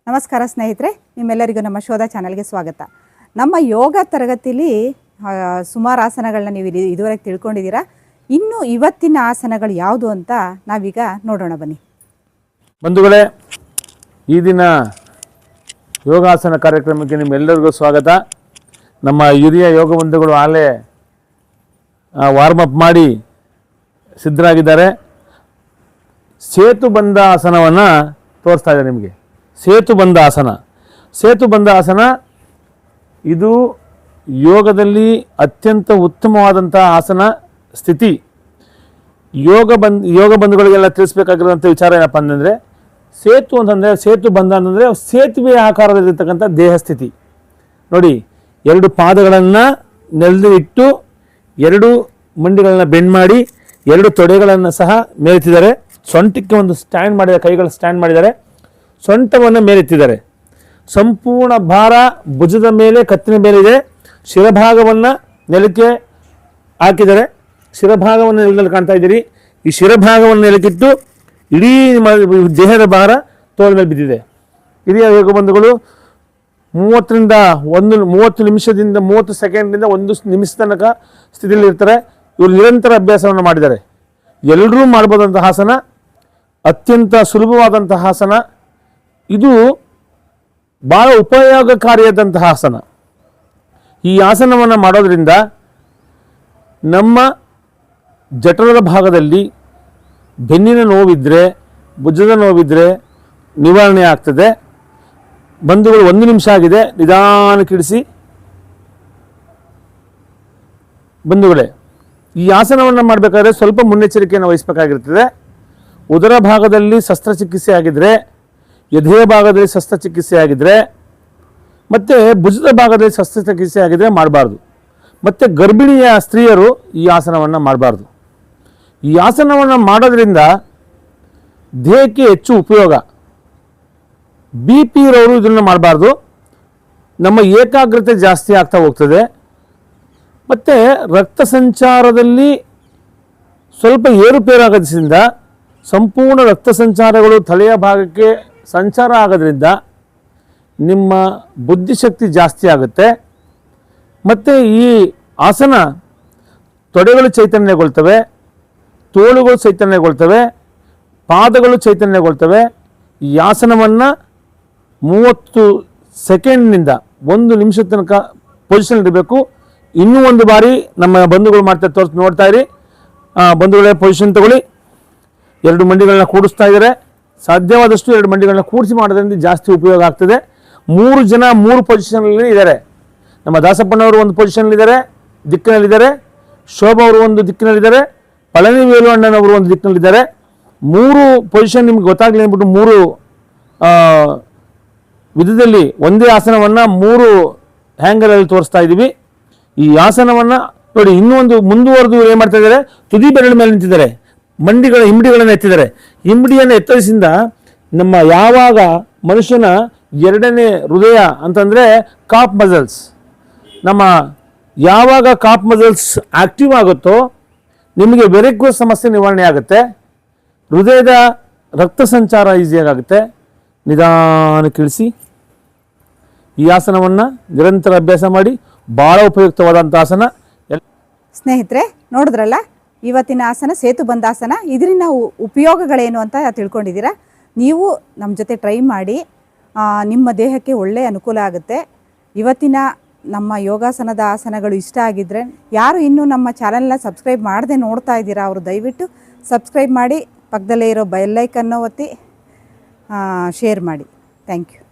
ನಮಸ್ಕಾರ ಸ್ನೇಹಿತರೆ, ನಿಮ್ಮೆಲ್ಲರಿಗೂ ನಮ್ಮ ಶೋಧ ಚಾನಲ್ಗೆ ಸ್ವಾಗತ. ನಮ್ಮ ಯೋಗ ತರಗತಿಯಲ್ಲಿ ಸುಮಾರು ಆಸನಗಳನ್ನ ನೀವು ಇದುವರೆಗೆ ತಿಳ್ಕೊಂಡಿದ್ದೀರಾ. ಇನ್ನು ಇವತ್ತಿನ ಆಸನಗಳು ಯಾವುದು ಅಂತ ನಾವೀಗ ನೋಡೋಣ ಬನ್ನಿ. ಬಂಧುಗಳೇ, ಈ ದಿನ ಯೋಗಾಸನ ಕಾರ್ಯಕ್ರಮಕ್ಕೆ ನಿಮ್ಮೆಲ್ಲರಿಗೂ ಸ್ವಾಗತ. ನಮ್ಮ ಹಿರಿಯ ಯೋಗ ಬಂಧುಗಳು ಆಗಲೇ ವಾರ್ಮಪ್ ಮಾಡಿ ಸಿದ್ಧರಾಗಿದ್ದಾರೆ. ಸೇತುಬಂಧ ಆಸನವನ್ನು ತೋರಿಸ್ತಾ ಇದ್ದಾರೆ ನಿಮಗೆ. ಸೇತುಬಂಧ ಆಸನ ಇದು ಯೋಗದಲ್ಲಿ ಅತ್ಯಂತ ಉತ್ತಮವಾದಂಥ ಆಸನ ಸ್ಥಿತಿ. ಯೋಗ ಬಂಧುಗಳಿಗೆಲ್ಲ ತಿಳಿಸ್ಬೇಕಾಗಿರುವಂಥ ವಿಚಾರ ಏನಪ್ಪ ಅಂತಂದರೆ, ಸೇತುಬಂಧ ಅಂತಂದರೆ ಸೇತುವೆ ಆಕಾರದಲ್ಲಿರ್ತಕ್ಕಂಥ ದೇಹ ಸ್ಥಿತಿ. ನೋಡಿ, ಎರಡು ಪಾದಗಳನ್ನು ನೆಲದಲ್ಲಿ ಇಟ್ಟು ಎರಡು ಮಂಡಿಗಳನ್ನು ಬೆಂಡ್ ಮಾಡಿ ಎರಡು ತೊಡೆಗಳನ್ನು ಸಹ ಮೇಲೆತ್ತಿದ್ದಾರೆ. ಸೊಂಟಕ್ಕೆ ಒಂದು ಸ್ಟ್ಯಾಂಡ್ ಮಾಡಿದ್ದಾರೆ, ಕೈಗಳು ಸ್ಟ್ಯಾಂಡ್ ಮಾಡಿದ್ದಾರೆ, ಸೊಂಟವನ್ನು ಮೇಲೆತ್ತಿದ್ದಾರೆ. ಸಂಪೂರ್ಣ ಭಾರ ಭುಜದ ಮೇಲೆ, ಕತ್ತಿನ ಮೇಲೆ ಇದೆ. ಶಿರಭಾಗವನ್ನು ನೆಲಕ್ಕೆ ಹಾಕಿದ್ದಾರೆ. ಶಿರಭಾಗವನ್ನು ನೆಲದಲ್ಲಿ ಕಾಣ್ತಾ ಇದ್ದೀರಿ. ಈ ಶಿರಭಾಗವನ್ನು ನೆಲಕ್ಕಿಟ್ಟು ಇಡೀ ದೇಹದ ಭಾರ ತೋಳ ಮೇಲೆ ಬಿದ್ದಿದೆ. ಹಿರಿಯ ಯೋಗ ಬಂಧುಗಳು 30 ನಿಮಿಷದಿಂದ 30 ಸೆಕೆಂಡ್ನಿಂದ 1 ನಿಮಿಷ ತನಕ ಸ್ಥಿತಿಯಲ್ಲಿ ಇರ್ತಾರೆ. ಇವರು ನಿರಂತರ ಅಭ್ಯಾಸವನ್ನು ಮಾಡಿದ್ದಾರೆ. ಎಲ್ಲರೂ ಮಾಡ್ಬೋದಂತಹ ಆಸನ, ಅತ್ಯಂತ ಸುಲಭವಾದಂತಹ ಆಸನ. ಇದು ಭಾಳ ಉಪಯೋಗಕಾರಿಯಾದಂತಹ ಆಸನ. ಈ ಆಸನವನ್ನು ಮಾಡೋದ್ರಿಂದ ನಮ್ಮ ಜಠರದ ಭಾಗದಲ್ಲಿ ಬೆನ್ನಿನ ನೋವಿದ್ದರೆ, ಭುಜದ ನೋವಿದ್ದರೆ ನಿವಾರಣೆ ಆಗ್ತದೆ. ಬಂಧುಗಳು 1 ನಿಮಿಷ ಆಗಿದೆ, ನಿಧಾನಕ್ಕಿಡಿಸಿ. ಬಂಧುಗಳೇ, ಈ ಆಸನವನ್ನು ಮಾಡಬೇಕಾದ್ರೆ ಸ್ವಲ್ಪ ಮುನ್ನೆಚ್ಚರಿಕೆಯನ್ನು ವಹಿಸಬೇಕಾಗಿರ್ತದೆ. ಉದರ ಭಾಗದಲ್ಲಿ ಶಸ್ತ್ರಚಿಕಿತ್ಸೆ ಆಗಿದ್ದರೆ, ಎದೆಯ ಭಾಗದಲ್ಲಿ ಶಸ್ತ್ರಚಿಕಿತ್ಸೆ ಆಗಿದ್ದರೆ, ಮತ್ತು ಭುಜದ ಭಾಗದಲ್ಲಿ ಶಸ್ತ್ರಚಿಕಿತ್ಸೆ ಆಗಿದ್ದರೆ ಮಾಡಬಾರ್ದು. ಮತ್ತು ಗರ್ಭಿಣಿಯ ಸ್ತ್ರೀಯರು ಈ ಆಸನವನ್ನು ಮಾಡಬಾರ್ದು. ಈ ಆಸನವನ್ನು ಮಾಡೋದ್ರಿಂದ ದೇಹಕ್ಕೆ ಹೆಚ್ಚು ಉಪಯೋಗ. BP ಇರೋರು ಇದನ್ನು ಮಾಡಬಾರ್ದು. ನಮ್ಮ ಏಕಾಗ್ರತೆ ಜಾಸ್ತಿ ಆಗ್ತಾ ಹೋಗ್ತದೆ. ಮತ್ತು ರಕ್ತ ಸಂಚಾರದಲ್ಲಿ ಸ್ವಲ್ಪ ಏರುಪೇರಾಗೋದ್ರಿಂದ ಸಂಪೂರ್ಣ ರಕ್ತ ಸಂಚಾರಗಳು ತಲೆಯ ಭಾಗಕ್ಕೆ ಸಂಚಾರ ಆಗೋದ್ರಿಂದ ನಿಮ್ಮ ಬುದ್ಧಿಶಕ್ತಿ ಜಾಸ್ತಿ ಆಗುತ್ತೆ. ಮತ್ತು ಈ ಆಸನ ತೊಡೆಗಳು ಚೈತನ್ಯಗೊಳ್ತವೆ, ತೋಳುಗಳು ಚೈತನ್ಯಗೊಳ್ತವೆ, ಪಾದಗಳು ಚೈತನ್ಯಗೊಳ್ತವೆ. ಈ ಆಸನವನ್ನು 30 ಸೆಕೆಂಡ್ನಿಂದ 1 ನಿಮಿಷ ತನಕ ಪೊಸಿಷನ್ ಇರಬೇಕು. ಇನ್ನೂ ಒಂದು ಬಾರಿ ನಮ್ಮ ಬಂಧುಗಳು ನೋಡ್ತಾ ಇರಿ. ಬಂಧುಗಳೇ, ಪೊಸಿಷನ್ ತಗೊಳ್ಳಿ. 2 ಮಂಡಿಗಳನ್ನ ಕೂಡಿಸ್ತಾ ಇದ್ದಾರೆ. ಸಾಧ್ಯವಾದಷ್ಟು 2 ಮಂಡಿಗಳನ್ನ ಕೂಡಿಸಿ ಮಾಡೋದ್ರಿಂದ ಜಾಸ್ತಿ ಉಪಯೋಗ ಆಗ್ತದೆ. 3 ಜನ 3 ಪೊಸಿಷನಲ್ಲಿ ಇದ್ದಾರೆ. ನಮ್ಮ ದಾಸಪ್ಪನವರು ಒಂದು ಪೊಸಿಷನ್ಲಿದ್ದಾರೆ, ದಿಕ್ಕಿನಲ್ಲಿದ್ದಾರೆ. ಶೋಭಾ ಅವರು ಒಂದು ದಿಕ್ಕಿನಲ್ಲಿದ್ದಾರೆ. ಪಳನಿ ವೇಲು ಅಣ್ಣನವರು ಒಂದು ದಿಕ್ಕಿನಲ್ಲಿದ್ದಾರೆ. 3 ಪೊಸಿಷನ್ ನಿಮ್ಗೆ ಗೊತ್ತಾಗಲಿ ಅಂದ್ಬಿಟ್ಟು 3 ವಿಧದಲ್ಲಿ ಒಂದೇ ಆಸನವನ್ನು 3 ಹ್ಯಾಂಗಲಲ್ಲಿ ತೋರಿಸ್ತಾ ಇದ್ದೀವಿ. ಈ ಆಸನವನ್ನು ನೋಡಿ, ಇನ್ನೂ ಒಂದು ಮುಂದುವರೆದು ಏನು ಮಾಡ್ತಾ ಇದ್ದಾರೆ, ತುದಿ ಬೆರಳ ಮೇಲೆ ನಿಂತಿದ್ದಾರೆ, ಹಿಂಬಡಿಗಳನ್ನು ಎತ್ತಿದ್ದಾರೆ. ಹಿಂಬಡಿಯನ್ನು ಎತ್ತರಿಸಿಂದ ನಮ್ಮ ಯಾವಾಗ ಮನುಷ್ಯನ 2ನೇ ಹೃದಯ ಅಂತಂದರೆ ಕಾಪ್ ಮಸಲ್ಸ್, ನಮ್ಮ ಯಾವಾಗ ಕಾಪ್ ಮಸಲ್ಸ್ ಆಕ್ಟಿವ್ ಆಗುತ್ತೋ ನಿಮಗೆ ವೆರಿಕೋಸ್ ಸಮಸ್ಯೆ ನಿವಾರಣೆ ಆಗುತ್ತೆ. ಹೃದಯದ ರಕ್ತ ಸಂಚಾರ ಈಸಿಯಾಗುತ್ತೆ. ನಿಧಾನಕ್ಕೆ ಇಳಿಸಿ. ಈ ಆಸನವನ್ನು ನಿರಂತರ ಅಭ್ಯಾಸ ಮಾಡಿ. ಭಾಳ ಉಪಯುಕ್ತವಾದಂಥ ಆಸನ. ಸ್ನೇಹಿತರೆ, ನೋಡಿದ್ರಲ್ಲ ಇವತ್ತಿನ ಆಸನ ಸೇತುಬಂಧಾಸನ. ಇದರಿಂದ ಉಪಯೋಗಗಳೇನು ಅಂತ ತಿಳ್ಕೊಂಡಿದ್ದೀರಾ. ನೀವು ನಮ್ಮ ಜೊತೆ ಟ್ರೈ ಮಾಡಿ, ನಿಮ್ಮ ದೇಹಕ್ಕೆ ಒಳ್ಳೆಯ ಅನುಕೂಲ ಆಗುತ್ತೆ. ಇವತ್ತಿನ ನಮ್ಮ ಯೋಗಾಸನದ ಆಸನಗಳು ಇಷ್ಟ ಆಗಿದ್ದರೆ, ಯಾರು ಇನ್ನೂ ನಮ್ಮ ಚಾನಲ್ನ ಸಬ್ಸ್ಕ್ರೈಬ್ ಮಾಡದೆ ನೋಡ್ತಾ ಇದ್ದೀರಾ ಅವರು ದಯವಿಟ್ಟು ಸಬ್ಸ್ಕ್ರೈಬ್ ಮಾಡಿ, ಪಕ್ಕದಲ್ಲೇ ಇರೋ ಬೆಲ್ ಐಕನ್ನು ಒತ್ತಿ ಶೇರ್ ಮಾಡಿ. Thank you.